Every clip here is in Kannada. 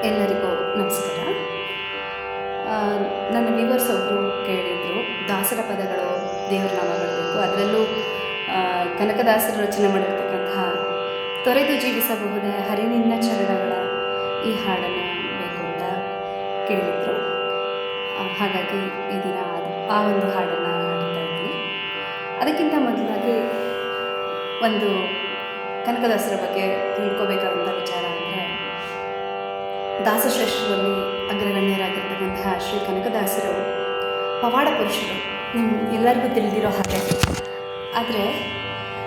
ಎಲ್ಲರಿಗೂ ನಮಸ್ಕಾರ. ನನ್ನ ವ್ಯೂವರ್ಸ್ ಒಬ್ಬರು ಕೇಳಿದರು, ದಾಸರ ಪದಗಳು ದೇವರ ನಾಮಗಳು ಬೇಕು, ಅದರಲ್ಲೂ ಕನಕದಾಸರು ರಚನೆ ಮಾಡಿರ್ತಕ್ಕಂತಹ ತೊರೆದು ಜೀವಿಸಬಹುದೇ ಹರಿನಿನ್ನ ಚರಣಗಳ ಈ ಹಾಡನ್ನು ಬೇಕು ಅಂತ ಕೇಳಿದರು. ಹಾಗಾಗಿ ಈ ದಿನ ಆ ಒಂದು ಹಾಡನ್ನು ಹಾಡ್ತಾ ಇದ್ದೀನಿ. ಅದಕ್ಕಿಂತ ಮೊದಲಾಗಿ ಒಂದು ಕನಕದಾಸರ ಬಗ್ಗೆ ತಿಳ್ಕೋಬೇಕಾದಂಥ ವಿಚಾರ ಅಂದರೆ, ದಾಸಶ್ರೇಷ್ಠರಲ್ಲಿ ಅಗ್ರಗಣ್ಯರಾಗಿರ್ತಕ್ಕಂತಹ ಶ್ರೀ ಕನಕದಾಸರು ಪವಾಡ ಪುರುಷರು, ಎಲ್ಲರಿಗೂ ತಿಳಿದಿರೋ ಹಾಗೆ. ಆದರೆ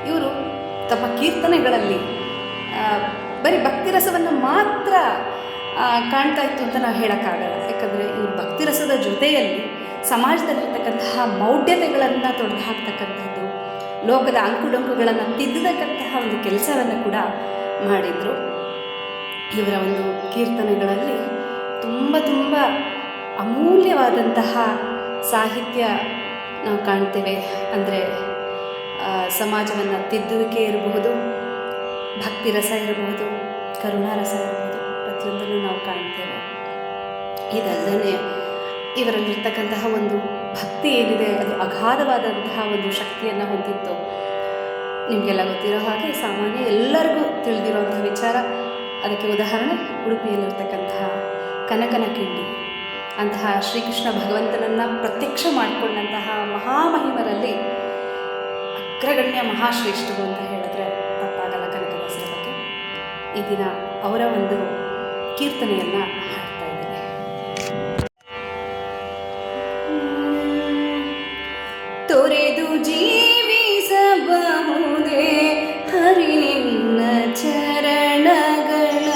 ಇವರು ತಮ್ಮ ಕೀರ್ತನೆಗಳಲ್ಲಿ ಬರೀ ಭಕ್ತಿರಸವನ್ನು ಮಾತ್ರ ಕಾಣ್ತಾ ಇತ್ತು ಅಂತ ನಾವು ಹೇಳೋಕ್ಕಾಗಲ್ಲ. ಯಾಕಂದರೆ ಇವರು ಭಕ್ತಿರಸದ ಜೊತೆಯಲ್ಲಿ ಸಮಾಜದಲ್ಲಿರ್ತಕ್ಕಂತಹ ಮೌಢ್ಯತೆಗಳನ್ನು ತೊಡೆದು ಹಾಕ್ತಕ್ಕಂಥದ್ದು, ಲೋಕದ ಅಂಕುಡೊಂಕುಗಳನ್ನು ತಿದ್ದತಕ್ಕಂತಹ ಒಂದು ಕೆಲಸವನ್ನು ಕೂಡ ಮಾಡಿದರು. ಇವರ ಒಂದು ಕೀರ್ತನೆಗಳಲ್ಲಿ ತುಂಬ ಅಮೂಲ್ಯವಾದಂತಹ ಸಾಹಿತ್ಯ ನಾವು ಕಾಣ್ತೇವೆ. ಅಂದರೆ ಸಮಾಜವನ್ನು ತಿದ್ದುವಿಕೆ ಇರಬಹುದು, ಭಕ್ತಿರಸ ಇರಬಹುದು, ಕರುಣಾರಸ ಇರಬಹುದು, ಪ್ರತಿಯೊಂದನ್ನು ನಾವು ಕಾಣ್ತೇವೆ. ಇದಲ್ಲದೆ ಇವರಲ್ಲಿರ್ತಕ್ಕಂತಹ ಒಂದು ಭಕ್ತಿ ಏನಿದೆ ಅದು ಅಗಾಧವಾದಂತಹ ಒಂದು ಶಕ್ತಿಯನ್ನು ಹೊಂದಿತ್ತು. ನಿಮಗೆಲ್ಲ ಗೊತ್ತಿರೋ ಹಾಗೆ, ಸಾಮಾನ್ಯ ಎಲ್ಲರಿಗೂ ತಿಳಿದಿರುವಂತಹ ವಿಚಾರ. ಅದಕ್ಕೆ ಉದಾಹರಣೆ ಉಡುಪಿಯಲ್ಲಿರ್ತಕ್ಕಂತಹ ಕನಕನ ಕಿಂಡಿ. ಅಂತಹ ಶ್ರೀಕೃಷ್ಣ ಭಗವಂತನನ್ನು ಪ್ರತ್ಯಕ್ಷ ಮಾಡಿಕೊಂಡಂತಹ ಮಹಾಮಹಿಮರಲ್ಲಿ ಅಗ್ರಗಣ್ಯ ಮಹಾಶ್ರೇಷ್ಠರು ಅಂತ ಹೇಳಿದ್ರೆ ತಪ್ಪಾಗಲ್ಲ ಕನಕದಾಸರ ಬಗ್ಗೆ. ಈ ದಿನ ಅವರ ಒಂದು ಕೀರ್ತನೆಯನ್ನು ಹಾಡ್ತಾ ಇದ್ದೀನಿ. ತೊರೆದು ಜೀವಿಸಬಹುದೇ ಹರಿ ನಿನ್ನ ಚರಣಗಳ,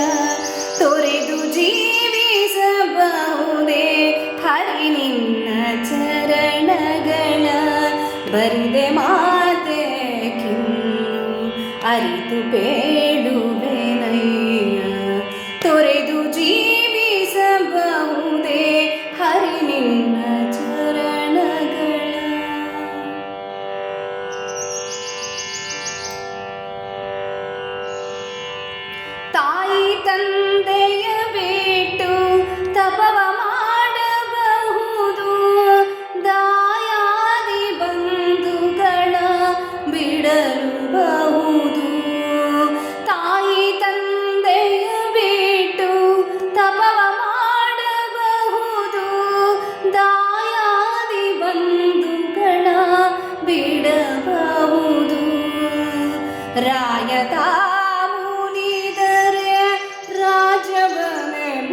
ತೊರೆದು ಜೀವಿಸಬಹುದೇ ಹರಿ ನಿನ್ನ ಚರಣಗಳ, ಬರಿದೆ ಮಾತೆ ಕಿನ್ನು ಅರಿತು ಬೇಡುವೆನಯ್ಯ, ತೊರೆದು ಜೀವಿಸಬಹುದೇ ಹರಿ ನಿನ್ನ ಚರಣಗಳ. ತಾಯಿ ತಂದೆಯ ಬಿಟ್ಟು ತಪವ ಮಾಡಬಹುದು, ದಾಯಾದಿ ಬಂಧುಗಳ ಬಿಡಲಬಹುದು. ತಾಯಿ ತಂದೆಯ ಬಿಟ್ಟು ತಪವ ಮಾಡಬಹುದು, ದಾಯಾದಿ ಬಂಧುಗಳ ಬಿಡಬಹುದು. ರಾಯತ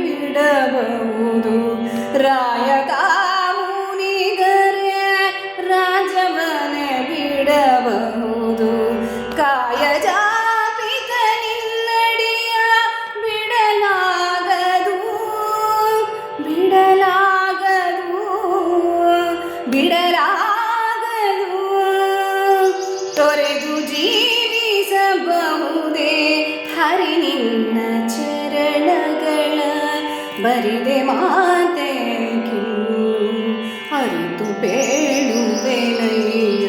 ಬಿಡಬಹುದು, ರಾಯತ ಮುನಿದರೆ ರಾಜವನೆ ಬಿಡಬಹುದು. ಕಾಯಜ ಪಿತ ನಿನ್ನಡಿಯ ಬಿಡಲಾಗದು, ಬಿಡಲಾಗದು, ಬಿಡಲಾಗದು. ತೊರೆದು ಜೀವಿಸಬಹುದೇ ಹರಿ ನಿನ್ನ ಚರಣಗಳ, ಬರಿದೆ ಮಾತೆ ಕಿನ್ನು ಅರಿತು ಬೇಡುವೆನಯ್ಯ,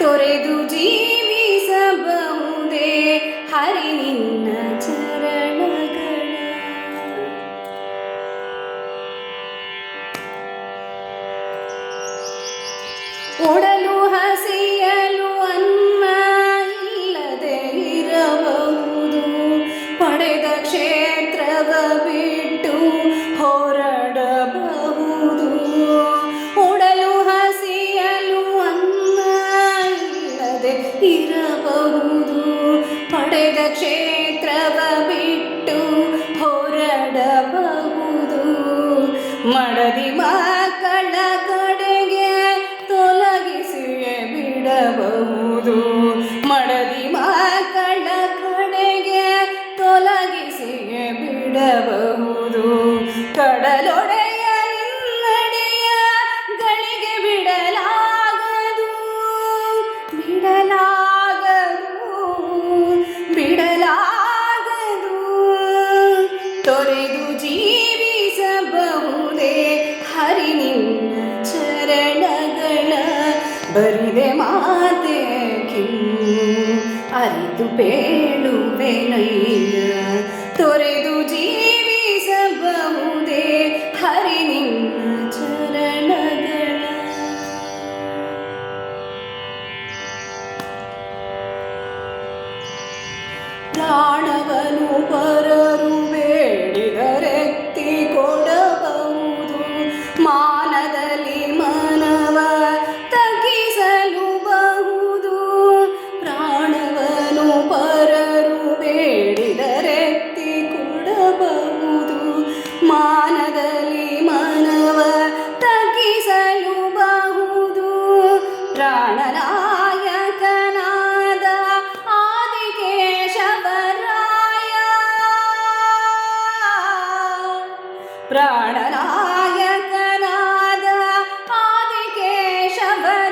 ತೊರೆದು ಜೀವಿಸಬಹುದೇ ಹರಿ ನಿನ್ನ ಚರಣಗಳ. ಒಡಲು ಹಸಿಯಲು ಅನ್ನ ಇಲ್ಲದೆ ಇರಬಹುದು, ಪಡೆದ ಕ್ಷೇತ್ರವ ಬಿಟ್ಟು ಹೊರಡಬಹುದು. ಒಡಲು ಹಸಿಯಲು ಅನ್ನ ಇಲ್ಲದೆ ಇರಬಹುದು, ಪಡೆದ ಕ್ಷೇತ್ರವ ಬಿಟ್ಟು ಹೊರಡಬಹುದು. ಮಡದಿ ಮಕ್ಕಳ ಕಡೆಗೆ ತೊಲಗಿಸಿಯೇ ಬಿಡಬಹುದು, ಮಡದಿ ಮಕ್ಕಳ ಕಡೆಗೆ ತೊಲಗಿಸಿಯೇ ಬಿಡಬಹುದು. ಕಡಲೊಡೆಯ ನಿನ್ನಡಿಯ ಗಳಿಗೆ ಬಿಡಲಾಗದು, ಬಿಡಲಾಗದು, ಬಿಡಲಾಗದು. ತೊರೆದು ಜೀವಿಸಬಹುದೇ ಹರಿ ನಿನ್ನ ಚರಣಗಳ, ಬರಿದೆ ಮಾತೆ ಕಿನ್ನು ಅರಿತು ಬೇಡುವೆನಯ್ಯ, ತೊರೆದು ಜೀವಿಸಬಹುದೇ ಪ್ರಾಣನಾಯಕನಾದ ಆದಿಕೇಶವರಾಯ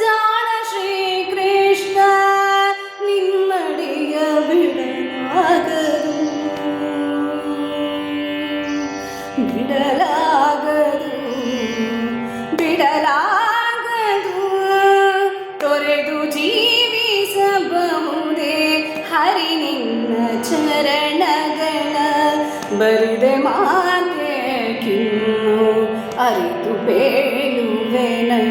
ಜಾಣ ಶ್ರೀಕೃಷ್ಣ ನಿಮ್ಮಡಿಯ ಬಿಡಲಾಗದು ಬಿಡಲಾಗದು ಬಿಡಲಾಗದು ತೊರೆದು ಜೀವಿಸಬಹುದೇ ಹರಿ ನಿನ್ನ ಚರಣಗಳ ಬರಿದೆ ಮಾತೆ ಕಿನ್ನು ಅರಿತು ಬೇಳುವೆನೈ